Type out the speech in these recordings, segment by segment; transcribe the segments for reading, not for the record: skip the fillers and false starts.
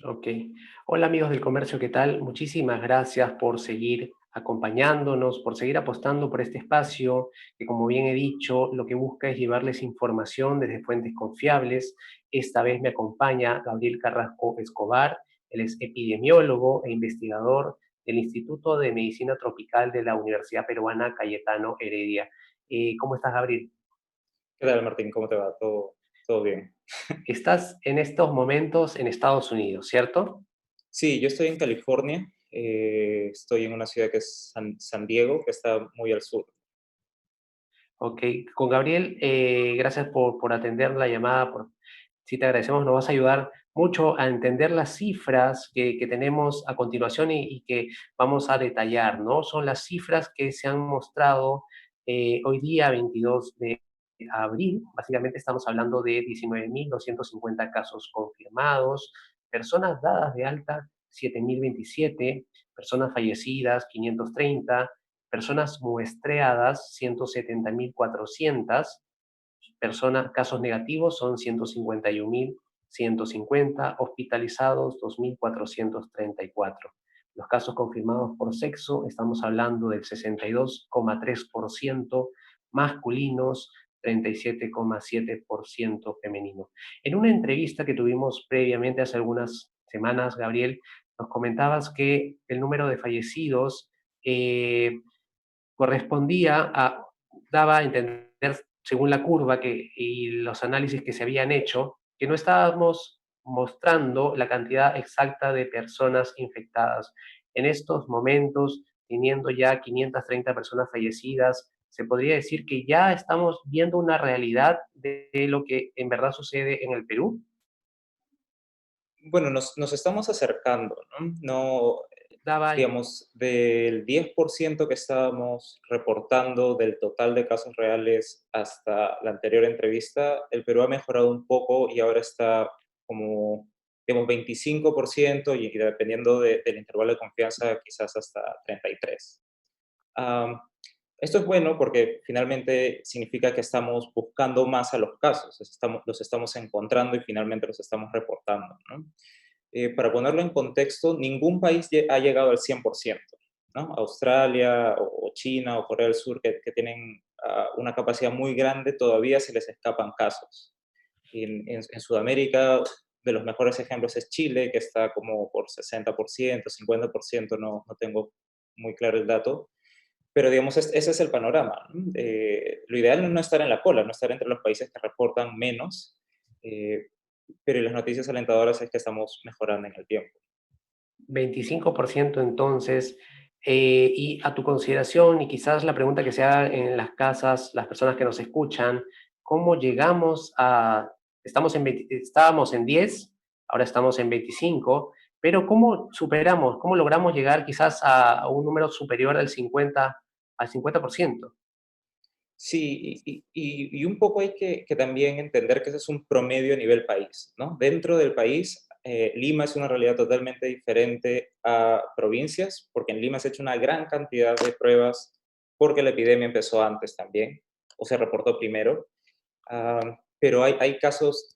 Ok. Hola amigos del comercio, ¿qué tal? Muchísimas gracias por seguir acompañándonos, por seguir apostando por este espacio que, como bien he dicho, lo que busca es llevarles información desde fuentes confiables. Esta vez me acompaña Gabriel Carrasco Escobar. Él es epidemiólogo e investigador del Instituto de Medicina Tropical de la Universidad Peruana Cayetano Heredia. ¿Cómo estás, Gabriel? ¿Qué tal, Martín? ¿Cómo te va? ¿Todo bien? Estás en estos momentos en Estados Unidos, ¿cierto? Sí, yo estoy en California. Estoy en una ciudad que es San Diego, que está muy al sur. Ok, con Gabriel, gracias por atender la llamada. Sí, te agradecemos, nos vas a ayudar mucho a entender las cifras que tenemos a continuación y que vamos a detallar, ¿no? Son las cifras que se han mostrado hoy día, 22 de abril. Básicamente estamos hablando de 19.250 casos confirmados, personas dadas de alta, 7.027, personas fallecidas, 530, personas muestreadas, 170.400, personas, casos negativos son 151.150, hospitalizados 2.434. Los casos confirmados por sexo, estamos hablando del 62,3% masculinos, 37,7% femenino. En una entrevista que tuvimos previamente hace algunas semanas, Gabriel, nos comentabas que el número de fallecidos correspondía a, daba a entender, según la curva y los análisis que se habían hecho, que no estábamos mostrando la cantidad exacta de personas infectadas. En estos momentos, teniendo ya 530 personas fallecidas, se podría decir que ya estamos viendo una realidad de lo que en verdad sucede en el Perú. Bueno, nos estamos acercando, ¿no? No, Daba digamos, del 10% que estábamos reportando del total de casos reales hasta la anterior entrevista, el Perú ha mejorado un poco y ahora está como, digamos, 25% y dependiendo del intervalo de confianza, quizás hasta 33%. Am, Esto es bueno porque finalmente significa que estamos buscando más a los casos, los estamos encontrando y finalmente los estamos reportando, ¿no? Para ponerlo en contexto, ningún país ha llegado al 100%, ¿no? Australia o China o Corea del Sur, que tienen una capacidad muy grande, todavía se les escapan casos. En Sudamérica, de los mejores ejemplos es Chile, que está como por 60%, 50%, no tengo muy claro el dato, pero digamos, ese es el panorama, ¿no? Lo ideal es no estar en la cola, no estar entre los países que reportan menos, eh, pero las noticias alentadoras es que estamos mejorando en el tiempo. 25% entonces, y a tu consideración, y quizás la pregunta que se haga en las casas, las personas que nos escuchan, ¿cómo llegamos a, estábamos en 10, ahora estamos en 25, pero cómo superamos, cómo logramos llegar quizás a un número superior al 50%? Sí, y un poco hay que también entender que ese es un promedio a nivel país, ¿no? Dentro del país, Lima es una realidad totalmente diferente a provincias, porque en Lima se ha hecho una gran cantidad de pruebas porque la epidemia empezó antes también, o se reportó primero. Pero hay casos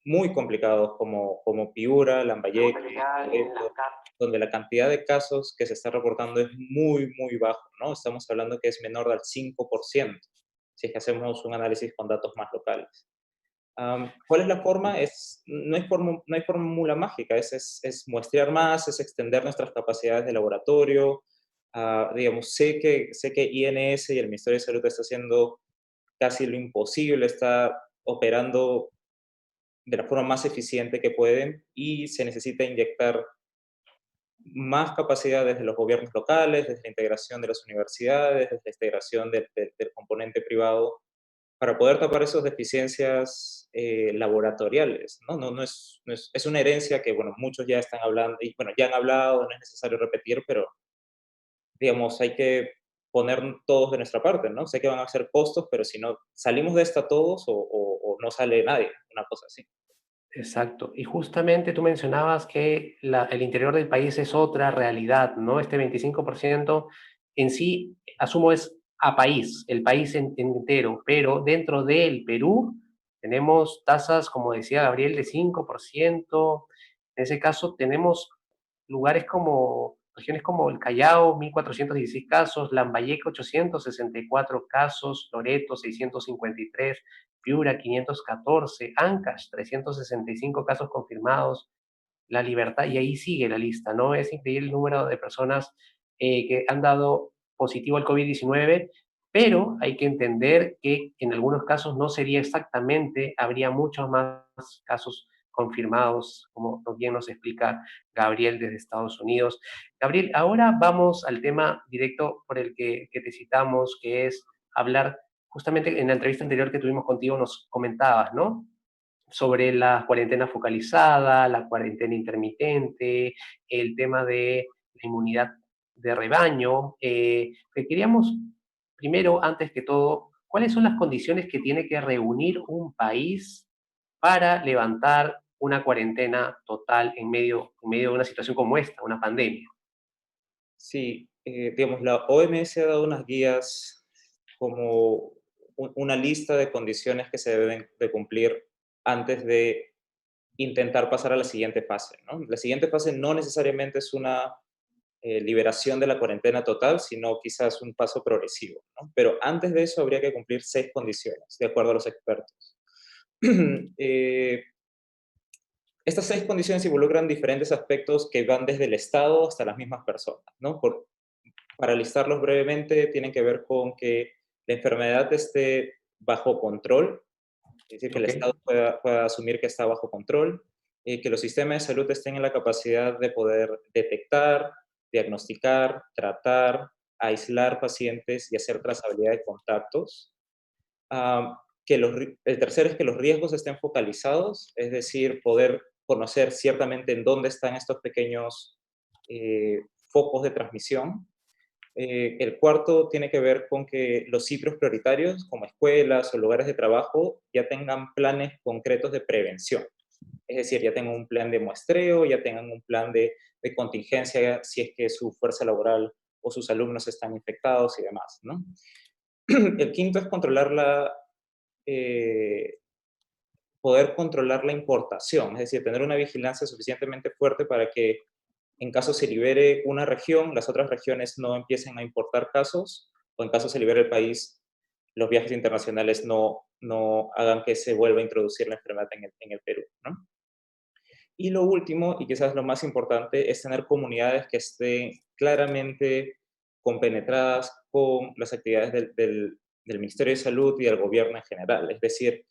muy complicados como Piura, Lambayeque, Loreto, donde la cantidad de casos que se está reportando es muy, muy bajo, ¿no? Estamos hablando que es menor del 5%, si es que hacemos un análisis con datos más locales. ¿Cuál es la forma? No hay fórmula mágica, es muestrear más, es extender nuestras capacidades de laboratorio. Digamos, sé que INS y el Ministerio de Salud está haciendo casi lo imposible, está operando de la forma más eficiente que pueden y se necesita inyectar más capacidad desde los gobiernos locales, desde la integración de las universidades, desde la integración del componente privado, para poder tapar esas deficiencias laboratoriales, ¿no? Es una herencia que, bueno, muchos ya están hablando, y bueno, ya han hablado, no es necesario repetir, pero, digamos, hay que poner todos de nuestra parte, ¿no? Sé que van a ser costos, pero si no salimos de esta todos o no sale nadie, una cosa así. Exacto. Y justamente tú mencionabas que el interior del país es otra realidad, ¿no? Este 25% en sí, asumo, es a país, el país entero, pero dentro del Perú tenemos tasas, como decía Gabriel, de 5%, En ese caso tenemos lugares como, regiones como el Callao, 1.416 casos, Lambayeque, 864 casos, Loreto, 653, Piura, 514, Ancash, 365 casos confirmados, La Libertad, y ahí sigue la lista, ¿no? Es increíble el número de personas que han dado positivo al COVID-19, pero hay que entender que en algunos casos no sería exactamente, habría muchos más casos confirmados, como bien nos explica Gabriel desde Estados Unidos. Gabriel, ahora vamos al tema directo por el que te citamos, que es hablar, justamente en la entrevista anterior que tuvimos contigo nos comentabas, ¿no? Sobre la cuarentena focalizada, la cuarentena intermitente, el tema de la inmunidad de rebaño. Que queríamos, primero, antes que todo, ¿cuáles son las condiciones que tiene que reunir un país para levantar una cuarentena total en medio de una situación como esta, una pandemia? Sí, digamos, la OMS ha dado unas guías como una lista de condiciones que se deben de cumplir antes de intentar pasar a la siguiente fase, ¿no? La siguiente fase no necesariamente es una liberación de la cuarentena total, sino quizás un paso progresivo, ¿no? Pero antes de eso habría que cumplir 6 condiciones, de acuerdo a los expertos. Eh, Estas 6 condiciones involucran diferentes aspectos que van desde el Estado hasta las mismas personas, ¿no? Para listarlos brevemente, tienen que ver con que la enfermedad esté bajo control, es decir, que el ¿Ok? Estado pueda asumir que está bajo control, que los sistemas de salud estén en la capacidad de poder detectar, diagnosticar, tratar, aislar pacientes y hacer trazabilidad de contactos. El tercero es que los riesgos estén focalizados, es decir, poder conocer ciertamente en dónde están estos pequeños focos de transmisión. El cuarto tiene que ver con que los sitios prioritarios, como escuelas o lugares de trabajo, ya tengan planes concretos de prevención. Es decir, ya tengan un plan de muestreo, ya tengan un plan de contingencia si es que su fuerza laboral o sus alumnos están infectados y demás, ¿no? El quinto es eh, poder controlar la importación, es decir, tener una vigilancia suficientemente fuerte para que en caso se libere una región, las otras regiones no empiecen a importar casos, o en caso se libere el país, los viajes internacionales no hagan que se vuelva a introducir la enfermedad en el Perú, ¿no? Y lo último, y quizás lo más importante, es tener comunidades que estén claramente compenetradas con las actividades del Ministerio de Salud y del gobierno en general. Es decir,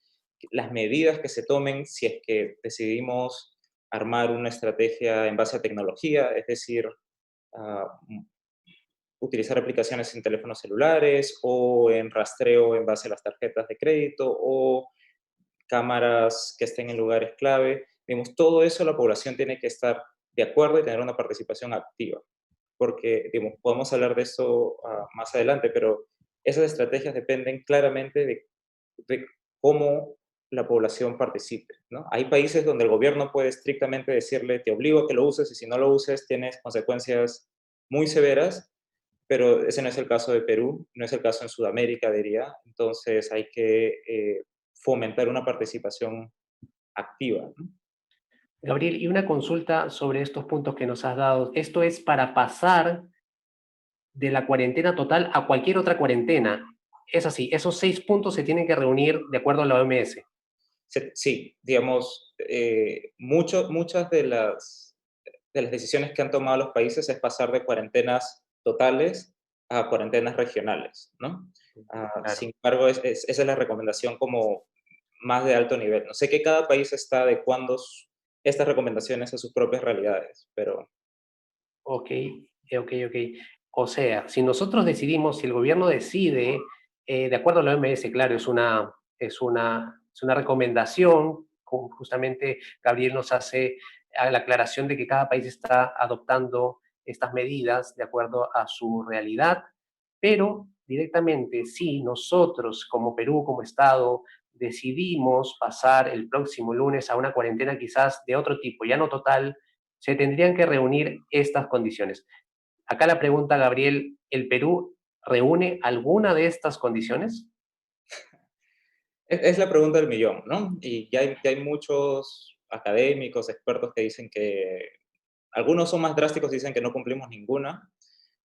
las medidas que se tomen si es que decidimos armar una estrategia en base a tecnología, es decir, ah, utilizar aplicaciones en teléfonos celulares o en rastreo en base a las tarjetas de crédito o cámaras que estén en lugares clave. Digamos, todo eso la población tiene que estar de acuerdo y tener una participación activa, porque digamos, podemos hablar de eso más adelante, pero esas estrategias dependen claramente de cómo la población participe, ¿no? Hay países donde el gobierno puede estrictamente decirle, te obligo a que lo uses y si no lo uses tienes consecuencias muy severas, pero ese no es el caso de Perú, no es el caso en Sudamérica, diría. Entonces hay que fomentar una participación activa, ¿no? Gabriel, y una consulta sobre estos puntos que nos has dado. Esto es para pasar de la cuarentena total a cualquier otra cuarentena. Es así, esos 6 puntos se tienen que reunir de acuerdo a la OMS. Sí, digamos, muchas de las decisiones que han tomado los países es pasar de cuarentenas totales a cuarentenas regionales, ¿no? Claro. Sin embargo, esa es la recomendación como más de alto nivel. No sé que cada país está adecuando estas recomendaciones a sus propias realidades, pero Ok, ok. O sea, si nosotros decidimos, si el gobierno decide, de acuerdo a la OMS, claro, es una recomendación, como justamente Gabriel nos hace la aclaración de que cada país está adoptando estas medidas de acuerdo a su realidad, pero directamente, si nosotros como Perú, como Estado, decidimos pasar el próximo lunes a una cuarentena quizás de otro tipo, ya no total, se tendrían que reunir estas condiciones. Acá la pregunta, Gabriel, ¿el Perú reúne alguna de estas condiciones? es la pregunta del millón, ¿no? Y ya hay muchos académicos, expertos que dicen que algunos son más drásticos, dicen que no cumplimos ninguna.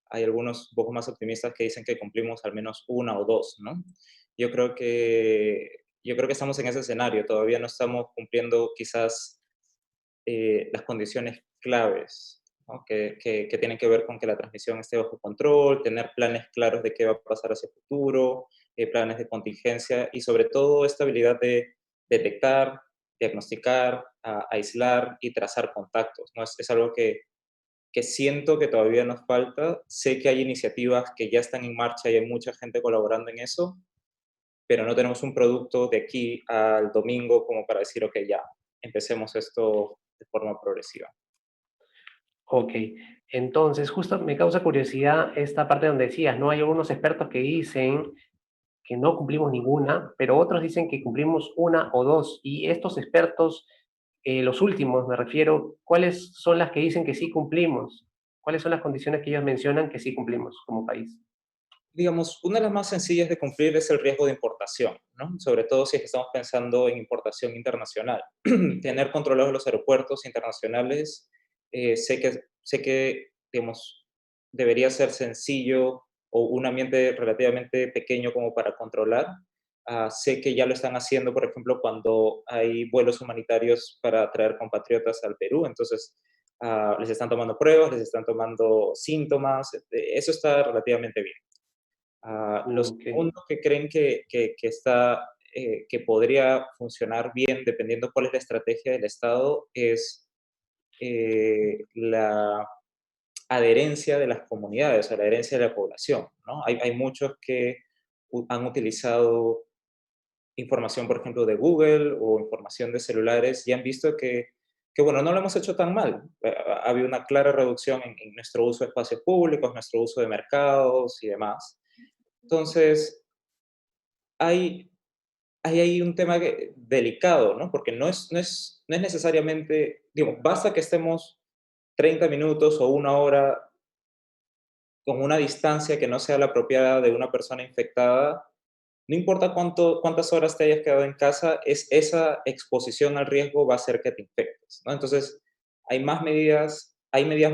Hay algunos un poco más optimistas que dicen que cumplimos al menos una o dos, ¿no? Yo creo que, yo creo que estamos en ese escenario. Todavía no estamos cumpliendo quizás las condiciones claves, ¿no? Que tienen que ver con que la transmisión esté bajo control, tener planes claros de qué va a pasar hacia el futuro, planes de contingencia y sobre todo esta habilidad de detectar, diagnosticar, aislar y trazar contactos, ¿no? Es algo que siento que todavía nos falta. Sé que hay iniciativas que ya están en marcha y hay mucha gente colaborando en eso, pero no tenemos un producto de aquí al domingo como para decir, ok, ya, empecemos esto de forma progresiva. Ok, entonces justo me causa curiosidad esta parte donde decías, ¿no? Hay algunos expertos que dicen que no cumplimos ninguna, pero otros dicen que cumplimos una o dos. Y estos expertos, los últimos me refiero, ¿cuáles son las que dicen que sí cumplimos? ¿Cuáles son las condiciones que ellos mencionan que sí cumplimos como país? Digamos, una de las más sencillas de cumplir es el riesgo de importación, ¿no? Sobre todo si es que estamos pensando en importación internacional. Tener controlados los aeropuertos internacionales, sé que, digamos, debería ser sencillo o un ambiente relativamente pequeño como para controlar. Sé que ya lo están haciendo, por ejemplo, cuando hay vuelos humanitarios para traer compatriotas al Perú. Entonces, les están tomando pruebas, les están tomando síntomas. Eso está relativamente bien. Lo Ok, segundo que creen que podría funcionar bien, dependiendo cuál es la estrategia del Estado, es la adherencia de las comunidades, o la adherencia de la población, ¿no? Hay muchos que han utilizado información, por ejemplo, de Google o información de celulares y han visto que bueno, no lo hemos hecho tan mal. Ha habido una clara reducción en nuestro uso de espacios públicos, nuestro uso de mercados y demás. Entonces, hay, hay ahí un tema delicado, ¿no? Porque no es necesariamente, digo, basta que estemos 30 minutos o una hora con una distancia que no sea la apropiada de una persona infectada, no importa cuántas horas te hayas quedado en casa, esa exposición al riesgo va a hacer que te infectes, ¿no? Entonces, hay medidas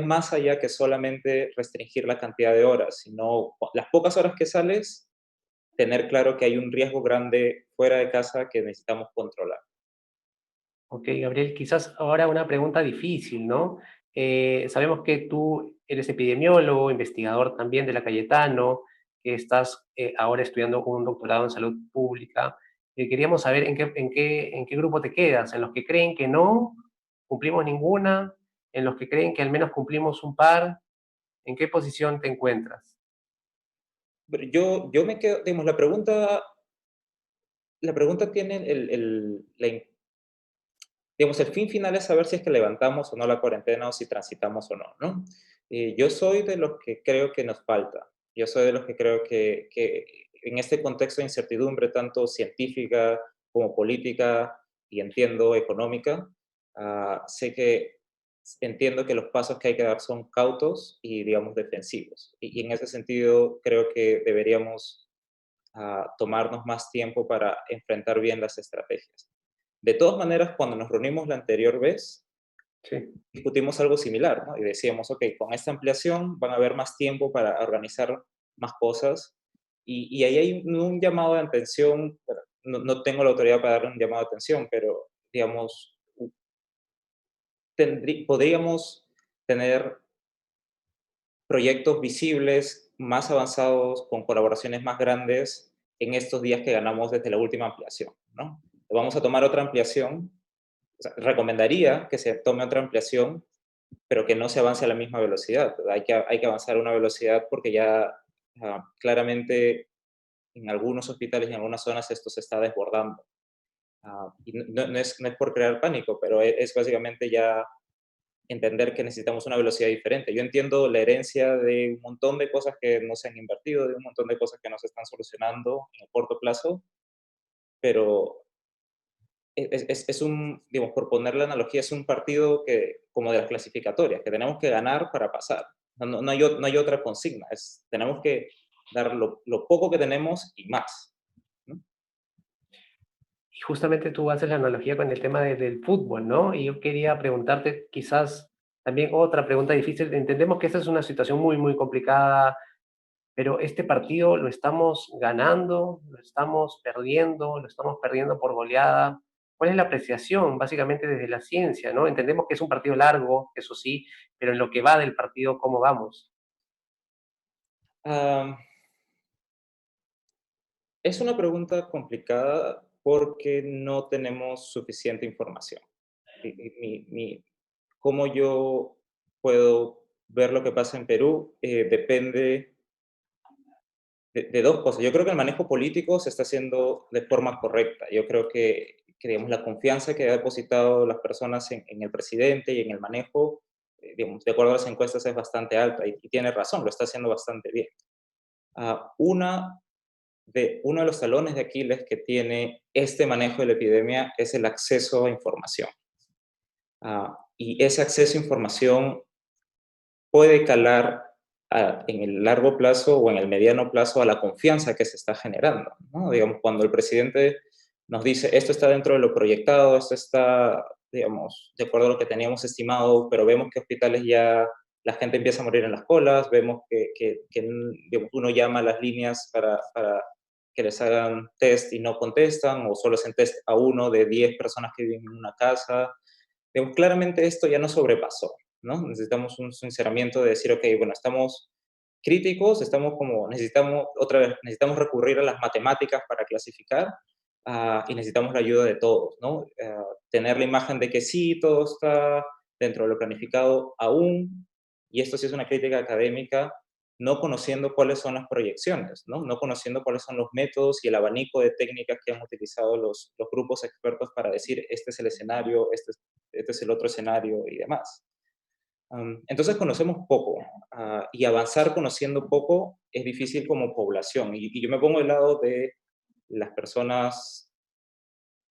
más allá que solamente restringir la cantidad de horas, sino las pocas horas que sales, tener claro que hay un riesgo grande fuera de casa que necesitamos controlar. ok, Gabriel, quizás ahora una pregunta difícil, ¿no? Sabemos que tú eres epidemiólogo, investigador también de la Cayetano, que estás ahora estudiando un doctorado en salud pública. Queríamos saber en qué grupo te quedas, en los que creen que no cumplimos ninguna, en los que creen que al menos cumplimos un par, ¿en qué posición te encuentras? Pero yo me quedo, digamos, la pregunta tiene digamos, el fin final es saber si es que levantamos o no la cuarentena o si transitamos o no, ¿no? Yo soy de los que creo que nos falta. Yo soy de los que creo que en este contexto de incertidumbre, tanto científica como política y entiendo económica, entiendo que los pasos que hay que dar son cautos y, digamos, defensivos. Y en ese sentido, creo que deberíamos tomarnos más tiempo para enfrentar bien las estrategias. De todas maneras, cuando nos reunimos la anterior vez, Sí. discutimos algo similar, ¿no? Y decíamos, ok, con esta ampliación van a haber más tiempo para organizar más cosas. Y ahí hay un llamado de atención, bueno, no tengo la autoridad para darle un llamado de atención, pero digamos, podríamos tener proyectos visibles, más avanzados, con colaboraciones más grandes en estos días que ganamos desde la última ampliación, ¿no? Vamos a tomar otra ampliación. O sea, recomendaría que se tome otra ampliación, pero que no se avance a la misma velocidad. Hay que avanzar a una velocidad porque ya claramente en algunos hospitales y en algunas zonas esto se está desbordando. Y no es por crear pánico, pero es básicamente ya entender que necesitamos una velocidad diferente. Yo entiendo la herencia de un montón de cosas que no se han invertido, de un montón de cosas que no se están solucionando en el corto plazo, pero digamos, por poner la analogía, es un partido como de las clasificatorias, que tenemos que ganar para pasar. No hay otra consigna, tenemos que dar lo poco que tenemos y más, ¿no? Y justamente tú haces la analogía con el tema del fútbol, ¿no? Y yo quería preguntarte quizás también otra pregunta difícil. Entendemos que esta es una situación muy, muy complicada, pero este partido lo estamos ganando, lo estamos perdiendo por goleada. ¿Cuál es la apreciación, básicamente desde la ciencia, ¿no? Entendemos que es un partido largo, eso sí, pero en lo que va del partido, ¿cómo vamos? Am, es una pregunta complicada porque no tenemos suficiente información. Cómo yo puedo ver lo que pasa en Perú depende de dos cosas. Yo creo que el manejo político se está haciendo de forma correcta. Yo creo que, digamos, la confianza que ha depositado las personas en el presidente y en el manejo, digamos, de acuerdo a las encuestas, es bastante alta y tiene razón, lo está haciendo bastante bien. Una uno de los talones de Aquiles que tiene este manejo de la epidemia es el acceso a información. Y ese acceso a información puede calar en el largo plazo o en el mediano plazo a la confianza que se está generando, ¿no? Digamos, cuando el presidente nos dice, esto está dentro de lo proyectado, esto está, digamos, de acuerdo a lo que teníamos estimado, pero vemos que hospitales ya la gente empieza a morir en las colas, vemos que digamos, uno llama a las líneas para que les hagan test y no contestan, o solo hacen test a uno de 10 personas que viven en una casa. Digamos, claramente esto ya no sobrepasó, ¿no? Necesitamos un sinceramiento de decir, ok, bueno, estamos críticos, estamos como, necesitamos, otra vez, necesitamos recurrir a las matemáticas para clasificar y necesitamos la ayuda de todos, ¿no? Tener la imagen de que sí, todo está dentro de lo planificado aún, y esto sí es una crítica académica, no conociendo cuáles son las proyecciones, ¿no? No conociendo cuáles son los métodos y el abanico de técnicas que han utilizado los grupos expertos para decir, este es el escenario, este es el otro escenario y demás. Entonces conocemos poco y avanzar conociendo poco es difícil como población. Y yo me pongo del lado de las personas,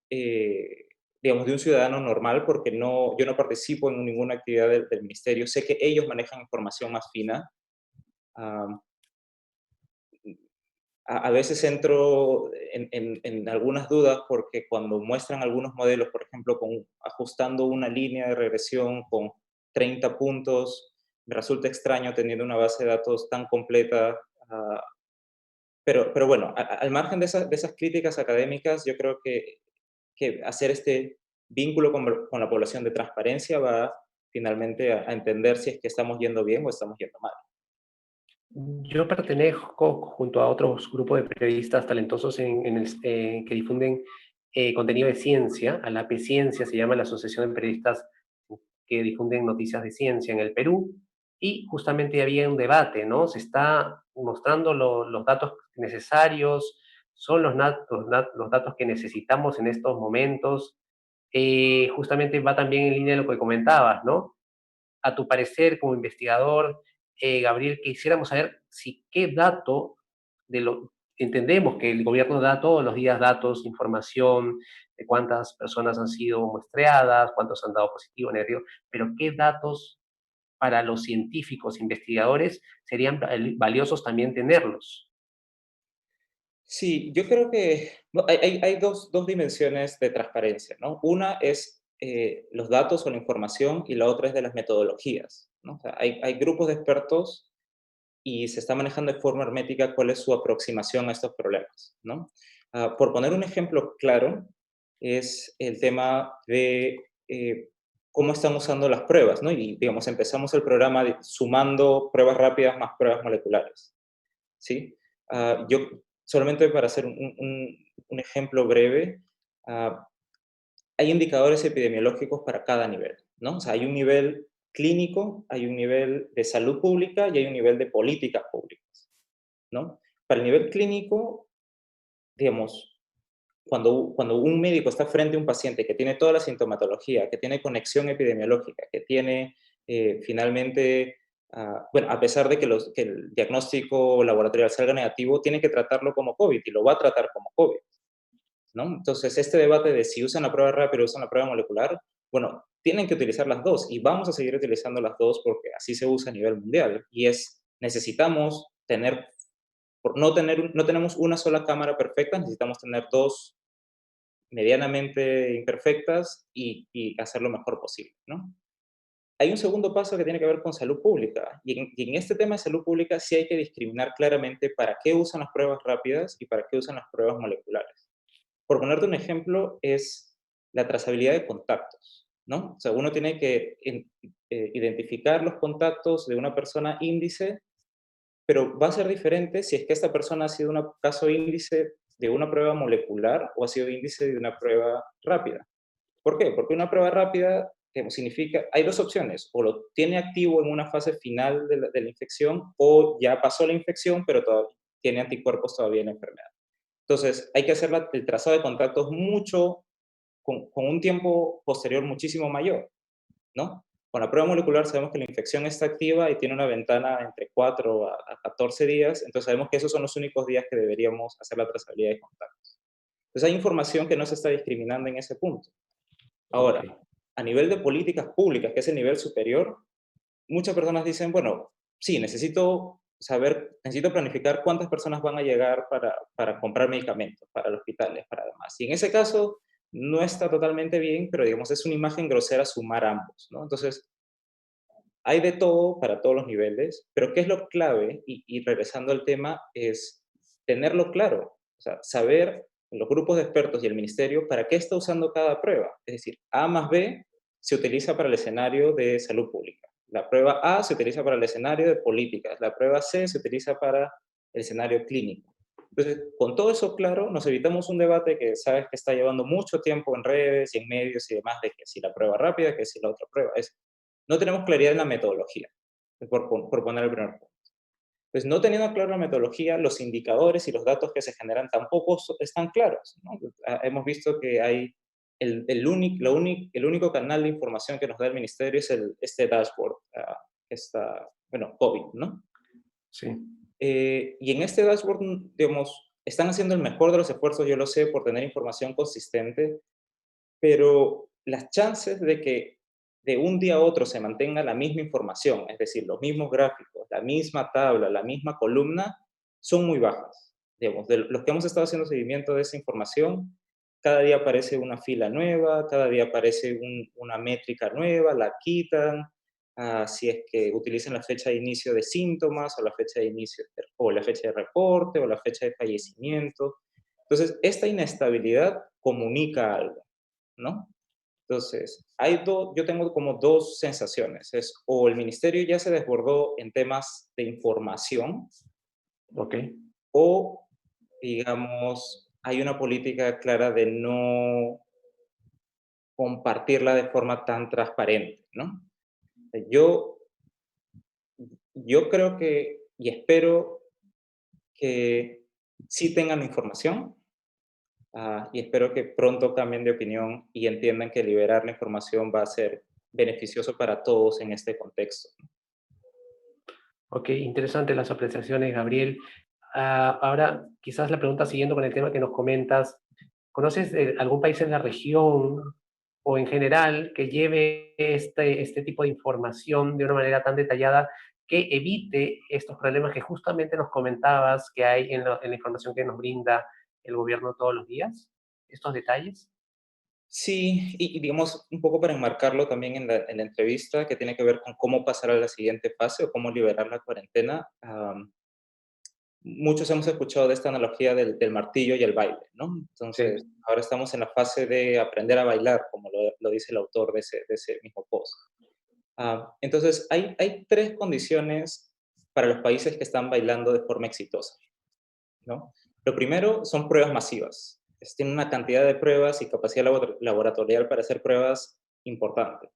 eh, digamos, de un ciudadano normal, porque yo no participo en ninguna actividad del ministerio. Sé que ellos manejan información más fina. Am, a veces entro en algunas dudas porque cuando muestran algunos modelos, por ejemplo, ajustando una línea de regresión con 30 puntos, me resulta extraño teniendo una base de datos tan completa. Pero bueno, al margen de esas críticas académicas, yo creo que hacer este vínculo con la población de transparencia va finalmente a entender si es que estamos yendo bien o estamos yendo mal. Yo pertenezco junto a otros grupos de periodistas talentosos que difunden contenido de ciencia, a la AP Ciencia se llama la Asociación de Periodistas que difunden noticias de ciencia en el Perú, y justamente había un debate, ¿no? Se está mostrando los datos necesarios, son los datos que necesitamos en estos momentos. Justamente va también en línea de lo que comentabas, ¿no? A tu parecer como investigador, Gabriel, quisiéramos saber si qué dato de lo... Entendemos que el gobierno da todos los días datos, información de cuántas personas han sido muestreadas, cuántos han dado positivo, negativo, pero qué datos para los científicos, investigadores, serían valiosos también tenerlos. Sí, yo creo que no, hay dos dimensiones de transparencia, ¿no? Una es los datos o la información y la otra es de las metodologías, ¿no? O sea, hay grupos de expertos y se está manejando de forma hermética cuál es su aproximación a estos problemas, ¿no? Por poner un ejemplo claro, es el tema de cómo están usando las pruebas, ¿no? Y, digamos, empezamos el programa sumando pruebas rápidas más pruebas moleculares, ¿sí? Yo, solamente para hacer un ejemplo breve, ah, hay indicadores epidemiológicos para cada nivel, ¿no? O sea, hay un nivel clínico, hay un nivel de salud pública y hay un nivel de políticas públicas, ¿no? Para el nivel clínico, digamos, cuando un médico está frente a un paciente que tiene toda la sintomatología, que tiene conexión epidemiológica, que tiene finalmente, bueno, a pesar de que el diagnóstico laboratorial salga negativo, tiene que tratarlo como COVID y lo va a tratar como COVID, ¿no? Entonces, este debate de si usan la prueba rápida o usan la prueba molecular, bueno, tienen que utilizar las dos y vamos a seguir utilizando las dos porque así se usa a nivel mundial. Y necesitamos tener, por no tenemos una sola cámara perfecta, necesitamos tener dos medianamente imperfectas y hacer lo mejor posible, ¿no? Hay un segundo paso que tiene que ver con salud pública, y en este tema de salud pública sí hay que discriminar claramente para qué usan las pruebas rápidas y para qué usan las pruebas moleculares. Por ponerte un ejemplo, es la trazabilidad de contactos, ¿no? O sea, uno tiene que identificar los contactos de una persona índice, pero va a ser diferente si es que esta persona ha sido un caso índice de una prueba molecular o ha sido índice de una prueba rápida. ¿Por qué? Porque una prueba rápida significa, hay dos opciones, o lo tiene activo en una fase final de la infección, o ya pasó la infección, pero todavía tiene anticuerpos todavía en la enfermedad. Entonces, hay que hacer el trazado de contactos con un tiempo posterior muchísimo mayor, ¿no? Con la prueba molecular sabemos que la infección está activa y tiene una ventana entre 4 a 14 días, entonces sabemos que esos son los únicos días que deberíamos hacer la trazabilidad de contactos. Entonces hay información que no se está discriminando en ese punto. Ok, Ahora, a nivel de políticas públicas, que es el nivel superior, muchas personas dicen, bueno, sí, necesito planificar cuántas personas van a llegar para comprar medicamentos, para los hospitales, para demás. Y en ese caso, no está totalmente bien, pero digamos, es una imagen grosera sumar ambos, ¿no? Entonces, hay de todo para todos los niveles, pero ¿qué es lo clave? Y regresando al tema, es tenerlo claro, o sea, saber los grupos de expertos y el ministerio para qué está usando cada prueba. Es decir, A más B se utiliza para el escenario de salud pública. La prueba A se utiliza para el escenario de políticas. La prueba C se utiliza para el escenario clínico. Entonces, con todo eso claro, nos evitamos un debate que sabes que está llevando mucho tiempo en redes y en medios y demás, de que si la prueba rápida, que si la otra prueba. No tenemos claridad en la metodología, por poner el primer punto. Pues no teniendo claro la metodología, los indicadores y los datos que se generan tampoco están claros, ¿no? Hemos visto que hay el único canal de información que nos da el ministerio es este dashboard, bueno, COVID, ¿no? sí. Y en este dashboard, digamos, están haciendo el mejor de los esfuerzos, yo lo sé, por tener información consistente, pero las chances de que de un día a otro se mantenga la misma información, es decir, los mismos gráficos, la misma tabla, la misma columna, son muy bajas. Digamos, de los que hemos estado haciendo seguimiento de esa información, cada día aparece una fila nueva, cada día aparece una métrica nueva, la quitan, si es que utilizan la fecha de inicio de síntomas, o la fecha de inicio, o la fecha de reporte, o la fecha de fallecimiento. Entonces, esta inestabilidad comunica algo, ¿no? Entonces, yo tengo como dos sensaciones. Es o el ministerio ya se desbordó en temas de información, Ok, o, digamos, hay una política clara de no compartirla de forma tan transparente, ¿no? Yo, yo creo que, y espero que sí tengan la información, y espero que pronto cambien de opinión y entiendan que liberar la información va a ser beneficioso para todos en este contexto. ok, interesante las apreciaciones, Gabriel. Ahora, quizás la pregunta siguiendo con el tema que nos comentas, ¿conoces algún país en la región o en general que lleve este tipo de información de una manera tan detallada que evite estos problemas que justamente nos comentabas que hay en la información que nos brinda el gobierno todos los días? ¿Estos detalles? Sí, y digamos, un poco para enmarcarlo también en la entrevista, que tiene que ver con cómo pasar a la siguiente fase o cómo liberar la cuarentena. Muchos hemos escuchado de esta analogía del martillo y el baile, ¿no? Entonces, Sí. ahora estamos en la fase de aprender a bailar, como lo dice el autor de ese mismo post. Entonces, hay tres condiciones para los países que están bailando de forma exitosa, ¿no? Lo primero son pruebas masivas. Tienen una cantidad de pruebas y capacidad laboratorial para hacer pruebas importantes.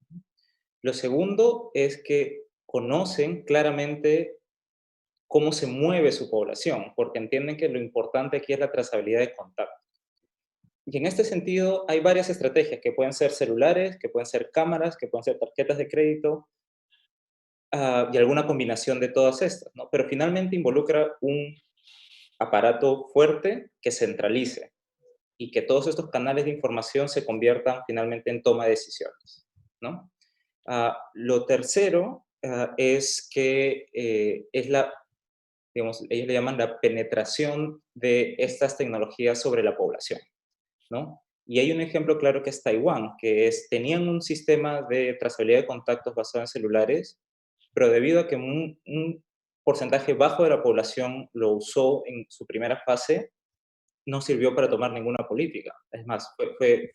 Lo segundo es que conocen claramente cómo se mueve su población, porque entienden que lo importante aquí es la trazabilidad de contacto. Y en este sentido, hay varias estrategias que pueden ser celulares, que pueden ser cámaras, que pueden ser tarjetas de crédito, y alguna combinación de todas estas, ¿no? Pero finalmente involucra un aparato fuerte que centralice y que todos estos canales de información se conviertan finalmente en toma de decisiones, ¿no? Lo tercero es que digamos, ellos le llaman la penetración de estas tecnologías sobre la población, ¿no? Y hay un ejemplo claro que es Taiwán, que tenían un sistema de trazabilidad de contactos basado en celulares, pero debido a que un porcentaje bajo de la población lo usó en su primera fase, no sirvió para tomar ninguna política. Es más, fue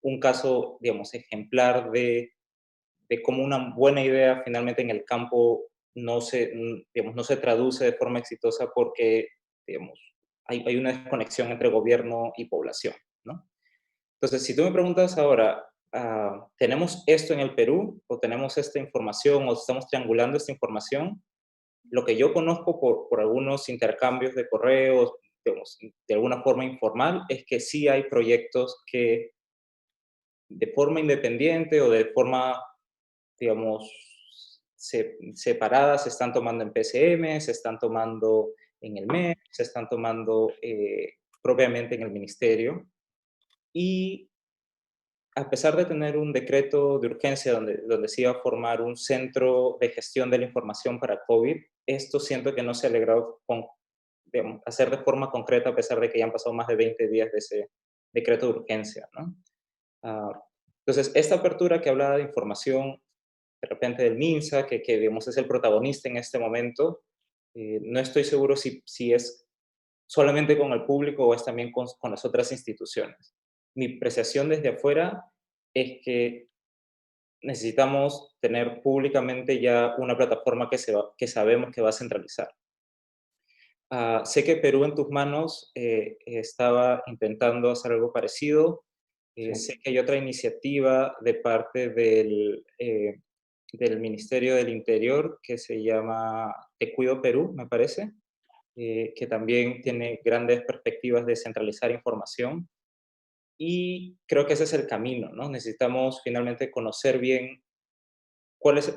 un caso, digamos, ejemplar de cómo una buena idea finalmente en el campo digamos, no se traduce de forma exitosa porque, digamos, hay una desconexión entre gobierno y población, ¿no? Entonces, si tú me preguntas ahora, ¿tenemos esto en el Perú o tenemos esta información o estamos triangulando esta información? Lo que yo conozco por algunos intercambios de correos, digamos, de alguna forma informal, es que sí hay proyectos que de forma independiente o de forma, digamos, separada se están tomando en PCM, se están tomando en el MEP, se están tomando propiamente en el ministerio. Y a pesar de tener un decreto de urgencia donde se iba a formar un centro de gestión de la información para COVID, esto siento que no se ha logrado digamos, hacer de forma concreta a pesar de que ya han pasado más de 20 días de ese decreto de urgencia, ¿no? Ah, entonces, esta apertura que hablaba de información, de repente del MINSA, que digamos es el protagonista en este momento, no estoy seguro si es solamente con el público o es también con las otras instituciones. Mi apreciación desde afuera es que necesitamos tener públicamente ya una plataforma que sabemos que va a centralizar. Sé que Perú en tus manos estaba intentando hacer algo parecido. Sí. Sé que hay otra iniciativa de parte del Ministerio del Interior que se llama Te Cuido Perú, me parece, que también tiene grandes perspectivas de centralizar información. Y creo que ese es el camino, ¿no? Necesitamos finalmente conocer bien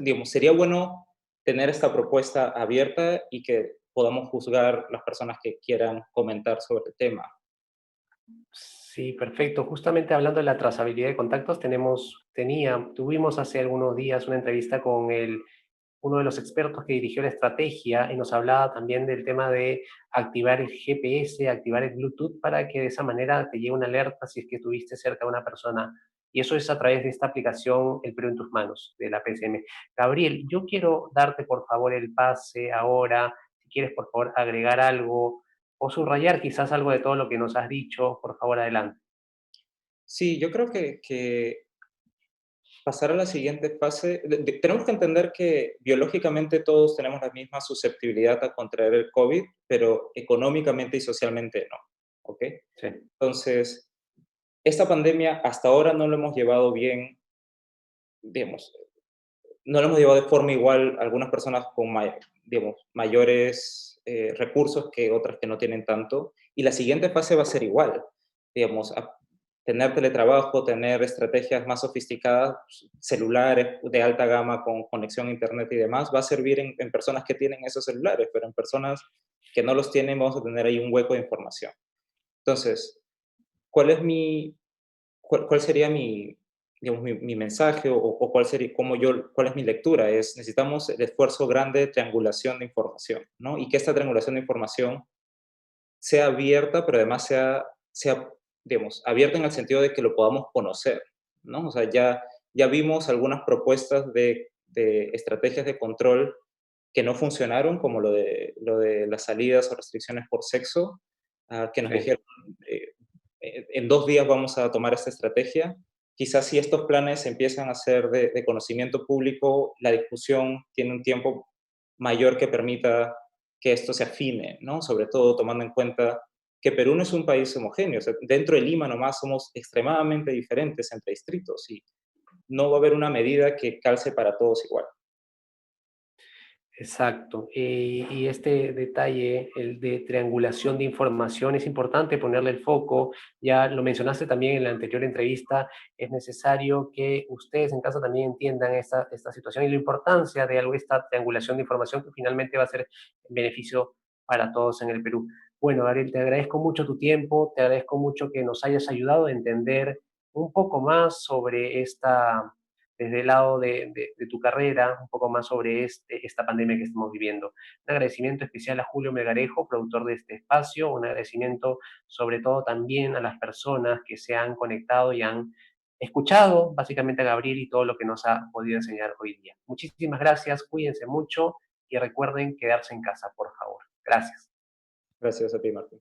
digamos, sería bueno tener esta propuesta abierta y que podamos juzgar las personas que quieran comentar sobre el tema. Sí, perfecto. Justamente hablando de la trazabilidad de contactos, tuvimos hace algunos días una entrevista con uno de los expertos que dirigió la estrategia y nos hablaba también del tema de activar el GPS, activar el Bluetooth para que de esa manera te llegue una alerta si es que estuviste cerca de una persona. Y eso es a través de esta aplicación El Perú en tus manos, de la PCM. Gabriel, yo quiero darte por favor el pase ahora, si quieres por favor agregar algo o subrayar quizás algo de todo lo que nos has dicho, por favor adelante. Sí, yo creo que pasar a la siguiente fase, tenemos que entender que biológicamente todos tenemos la misma susceptibilidad a contraer el COVID, pero económicamente y socialmente no. ¿Ok? Sí, Entonces, esta pandemia hasta ahora no lo hemos llevado bien, digamos, no lo hemos llevado de forma igual algunas personas con digamos, mayores recursos que otras que no tienen tanto. Y la siguiente fase va a ser igual. Digamos, tener teletrabajo, tener estrategias más sofisticadas, celulares de alta gama con conexión a Internet y demás, va a servir en personas que tienen esos celulares, pero en personas que no los tienen vamos a tener ahí un hueco de información. Entonces, ¿cuál es cuál sería digamos, mi mensaje o cuál sería, cuál es mi lectura? Necesitamos el esfuerzo grande de triangulación de información, ¿no? Y que esta triangulación de información sea abierta, pero además digamos, abierta en el sentido de que lo podamos conocer, ¿no? O sea, ya vimos algunas propuestas de estrategias de control que no funcionaron, como lo de las salidas o restricciones por sexo, que nos sí. dijeron, eh, en 2 días vamos a tomar esta estrategia. Quizás si estos planes empiezan a ser de conocimiento público, la discusión tiene un tiempo mayor que permita que esto se afine, ¿no? Sobre todo tomando en cuenta que Perú no es un país homogéneo. O sea, dentro de Lima nomás somos extremadamente diferentes entre distritos y no va a haber una medida que calce para todos igual. Exacto. Y este detalle, el de triangulación de información, es importante ponerle el foco. Ya lo mencionaste también en la anterior entrevista, es necesario que ustedes en casa también entiendan esta situación y la importancia de algo, esta triangulación de información que finalmente va a ser en beneficio para todos en el Perú. Bueno, Gabriel, te agradezco mucho tu tiempo, te agradezco mucho que nos hayas ayudado a entender un poco más sobre desde el lado de tu carrera, un poco más sobre esta pandemia que estamos viviendo. Un agradecimiento especial a Julio Melgarejo, productor de este espacio, un agradecimiento sobre todo también a las personas que se han conectado y han escuchado básicamente a Gabriel y todo lo que nos ha podido enseñar hoy día. Muchísimas gracias, cuídense mucho y recuerden quedarse en casa, por favor. Gracias. Gracias a ti, Martín.